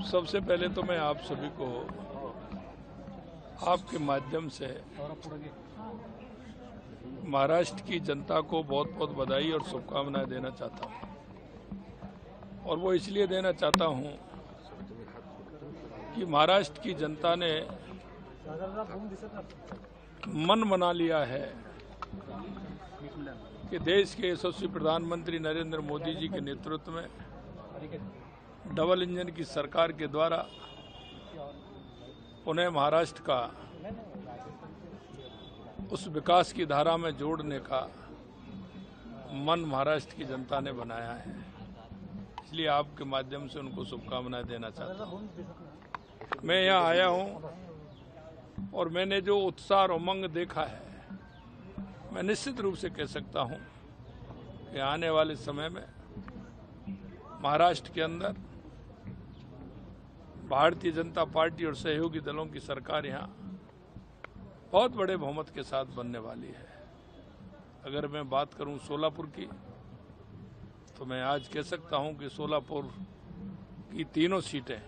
सबसे पहले तो मैं आप सभी को आपके माध्यम से महाराष्ट्र की जनता को बहुत बहुत बधाई और शुभकामनाएं देना चाहता हूं। और वो इसलिए देना चाहता हूं कि महाराष्ट्र की जनता ने मन बना लिया है कि देश के यशस्वी प्रधानमंत्री नरेंद्र मोदी जी के नेतृत्व में डबल इंजन की सरकार के द्वारा उन्हें महाराष्ट्र का उस विकास की धारा में जोड़ने का मन महाराष्ट्र की जनता ने बनाया है। इसलिए आपके माध्यम से उनको शुभकामनाएं देना चाहता हूं। मैं यहाँ आया हूं और मैंने जो उत्साह और उमंग देखा है, मैं निश्चित रूप से कह सकता हूं कि आने वाले समय में महाराष्ट्र के अंदर भारतीय जनता पार्टी और सहयोगी दलों की सरकार यहाँ बहुत बड़े बहुमत के साथ बनने वाली है। अगर मैं बात करूं सोलापुर की, तो मैं आज कह सकता हूं कि सोलापुर की तीनों सीटें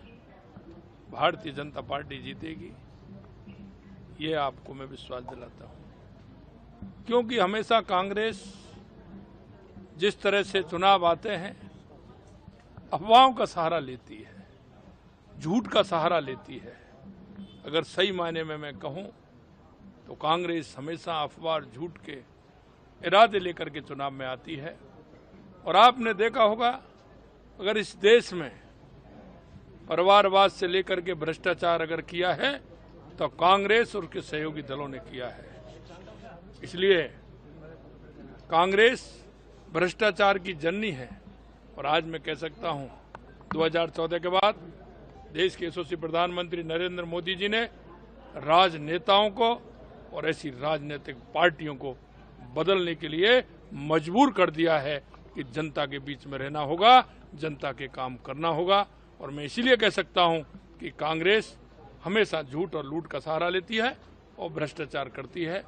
भारतीय जनता पार्टी जीतेगी। ये आपको मैं विश्वास दिलाता हूं, क्योंकि हमेशा कांग्रेस जिस तरह से चुनाव आते हैं अफवाहों का सहारा लेती है, झूठ का सहारा लेती है। अगर सही मायने में मैं कहूं तो कांग्रेस हमेशा अफवाह झूठ के इरादे लेकर के चुनाव में आती है। और आपने देखा होगा, अगर इस देश में परिवारवाद से लेकर के भ्रष्टाचार अगर किया है तो कांग्रेस और उसके सहयोगी दलों ने किया है। इसलिए कांग्रेस भ्रष्टाचार की जननी है। और आज मैं कह सकता हूं 2014 के बाद देश के यशस्वी प्रधानमंत्री नरेंद्र मोदी जी ने राजनेताओं को और ऐसी राजनीतिक पार्टियों को बदलने के लिए मजबूर कर दिया है कि जनता के बीच में रहना होगा, जनता के काम करना होगा। और मैं इसीलिए कह सकता हूं कि कांग्रेस हमेशा झूठ और लूट का सहारा लेती है और भ्रष्टाचार करती है।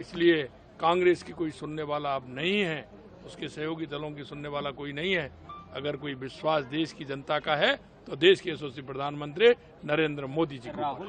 इसलिए कांग्रेस की कोई सुनने वाला अब नहीं है, उसके सहयोगी दलों की सुनने वाला कोई नहीं है। अगर कोई विश्वास देश की जनता का है तो देश के यशस्वी प्रधानमंत्री नरेंद्र मोदी जी को।